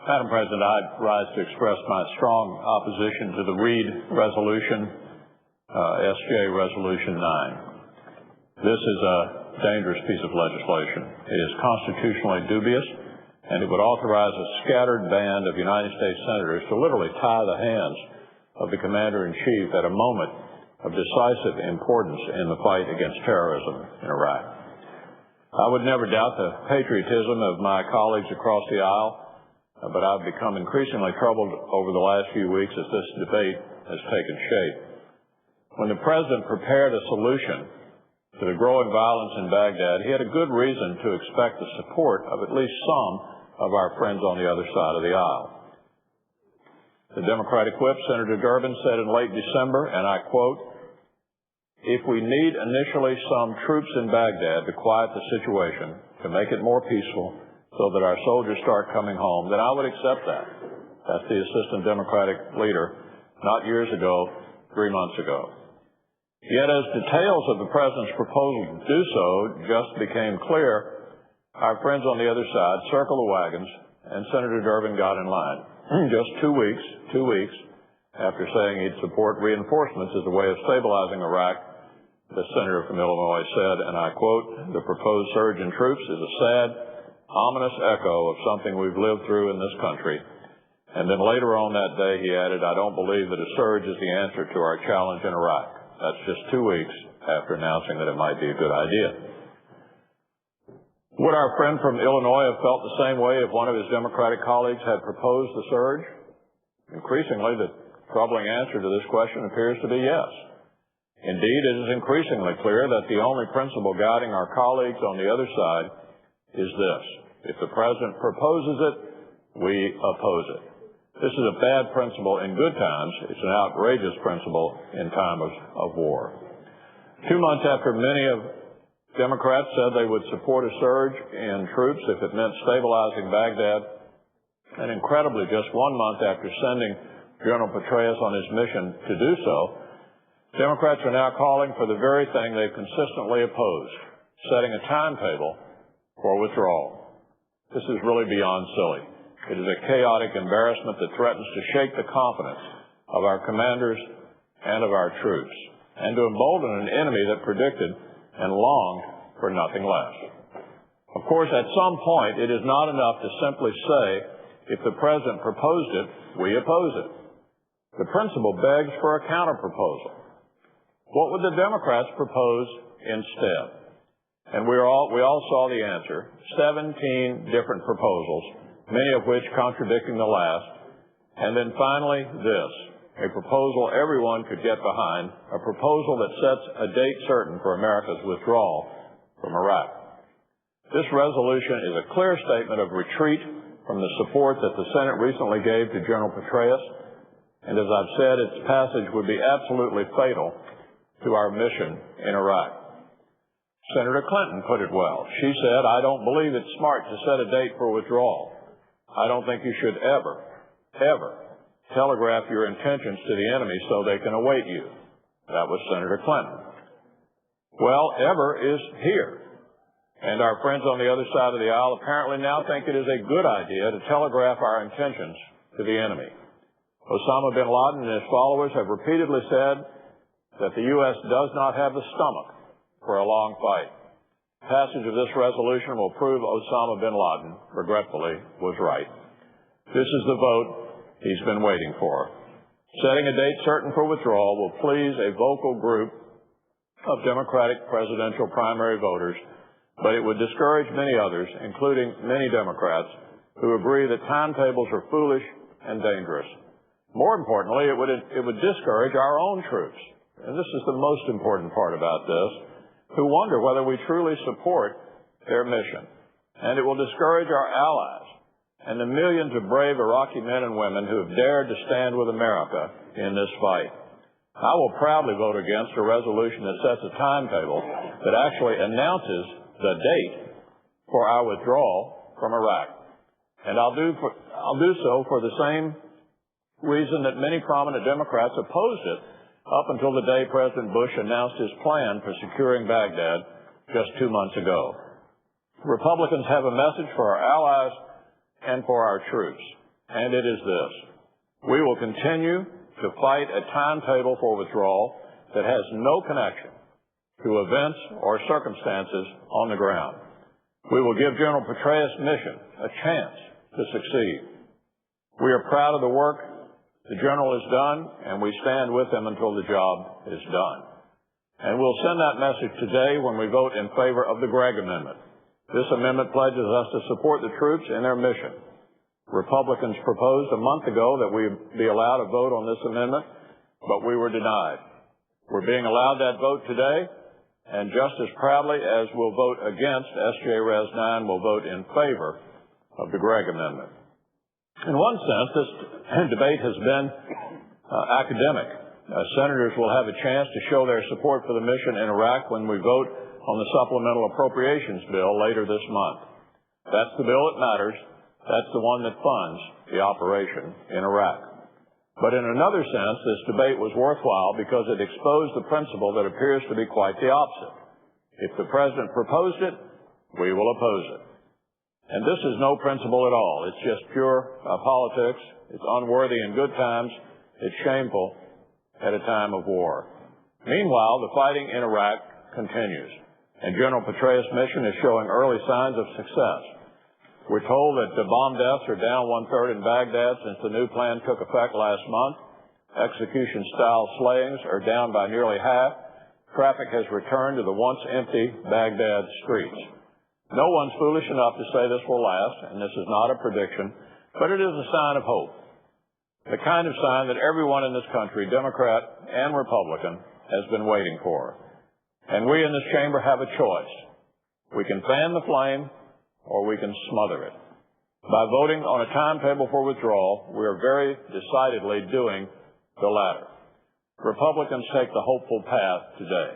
Madam President, I rise to express my strong opposition to the Reid Resolution, SJ Resolution 9. This is a dangerous piece of legislation. It is constitutionally dubious, and it would authorize a scattered band of United States senators to literally tie the hands of the Commander-in-Chief at a moment of decisive importance in the fight against terrorism in Iraq. I would never doubt the patriotism of my colleagues across the aisle, but I've become increasingly troubled over the last few weeks as this debate has taken shape. When the President prepared a solution to the growing violence in Baghdad, he had a good reason to expect the support of at least some of our friends on the other side of the aisle. The Democratic whip, Senator Durbin, said in late December, and I quote, "If we need initially some troops in Baghdad to quiet the situation, to make it more peaceful, so that our soldiers start coming home, then I would accept that." That's the Assistant Democratic leader, not years ago, 3 months ago. Yet as details of the President's proposal to do so just became clear, our friends on the other side circled the wagons, and Senator Durbin got in line. Just 2 weeks after saying he'd support reinforcements as a way of stabilizing Iraq, the senator from Illinois said, and I quote, "The proposed surge in troops is a sad, ominous echo of something we've lived through in this country." And then later on that day, he added, "I don't believe that a surge is the answer to our challenge in Iraq." That's just 2 weeks after announcing that it might be a good idea. Would our friend from Illinois have felt the same way if one of his Democratic colleagues had proposed the surge? Increasingly, the troubling answer to this question appears to be yes. Indeed, it is increasingly clear that the only principle guiding our colleagues on the other side is this: if the President proposes it, we oppose it. This is a bad principle in good times. It's an outrageous principle in time of war. 2 months after many of Democrats said they would support a surge in troops if it meant stabilizing Baghdad, and incredibly just 1 month after sending General Petraeus on his mission to do so, Democrats are now calling for the very thing they've consistently opposed, setting a timetable for withdrawal. This is really beyond silly. It is a chaotic embarrassment that threatens to shake the confidence of our commanders and of our troops, and to embolden an enemy that predicted and longed for nothing less. Of course, at some point, it is not enough to simply say, if the President proposed it, we oppose it. The principle begs for a counterproposal. What would the Democrats propose instead? And we all saw the answer: 17 different proposals, many of which contradicting the last, and then finally this: a proposal everyone could get behind, a proposal that sets a date certain for America's withdrawal from Iraq. This resolution is a clear statement of retreat from the support that the Senate recently gave to General Petraeus, and as I've said, its passage would be absolutely fatal to our mission in Iraq. Senator Clinton put it well. She said, "I don't believe it's smart to set a date for withdrawal. I don't think you should ever telegraph your intentions to the enemy so they can await you." That was Senator Clinton. Well, ever is here. And our friends on the other side of the aisle apparently now think it is a good idea to telegraph our intentions to the enemy. Osama bin Laden and his followers have repeatedly said that the U.S. does not have the stomach for a long fight. Passage of this resolution will prove Osama bin Laden, regretfully, was right. This is the vote he's been waiting for. Setting a date certain for withdrawal will please a vocal group of Democratic presidential primary voters, but it would discourage many others, including many Democrats, who agree that timetables are foolish and dangerous. More importantly, it would discourage our own troops, and this is the most important part about this, who wonder whether we truly support their mission. And it will discourage our allies and the millions of brave Iraqi men and women who have dared to stand with America in this fight. I will proudly vote against a resolution that sets a timetable that actually announces the date for our withdrawal from Iraq. And I'll do so for the same reason that many prominent Democrats opposed it up until the day President Bush announced his plan for securing Baghdad just 2 months ago. Republicans have a message for our allies and for our troops. and it is this: we will continue to fight a timetable for withdrawal that has no connection to events or circumstances on the ground. We will give General Petraeus' mission a chance to succeed. We are proud of the work the General has done, and we stand with him until the job is done. And we'll send that message today when we vote in favor of the Gregg Amendment. This amendment pledges us to support the troops in their mission. Republicans proposed a month ago that we be allowed a vote on this amendment, but we were denied. We're being allowed that vote today, and just as proudly as we'll vote against S.J. Res. 9, we'll vote in favor of the Gregg Amendment. In one sense, this debate has been academic. Senators will have a chance to show their support for the mission in Iraq when we vote on the supplemental appropriations bill later this month. That's the bill that matters. That's the one that funds the operation in Iraq. But in another sense, this debate was worthwhile because it exposed the principle that appears to be quite the opposite. If the president proposed it, we will oppose it. And this is no principle at all. It's just pure politics. It's unworthy in good times. It's shameful at a time of war. Meanwhile, the fighting in Iraq continues, and General Petraeus' mission is showing early signs of success. We're told that the bomb deaths are down 1/3 in Baghdad since the new plan took effect last month. Execution-style slayings are down by nearly half. Traffic has returned to the once empty Baghdad streets. No one's foolish enough to say this will last, and this is not a prediction, but it is a sign of hope. The kind of sign that everyone in this country, Democrat and Republican, has been waiting for. And we in this chamber have a choice. We can fan the flame, or we can smother it. By voting on a timetable for withdrawal, we are very decidedly doing the latter. Republicans take the hopeful path today.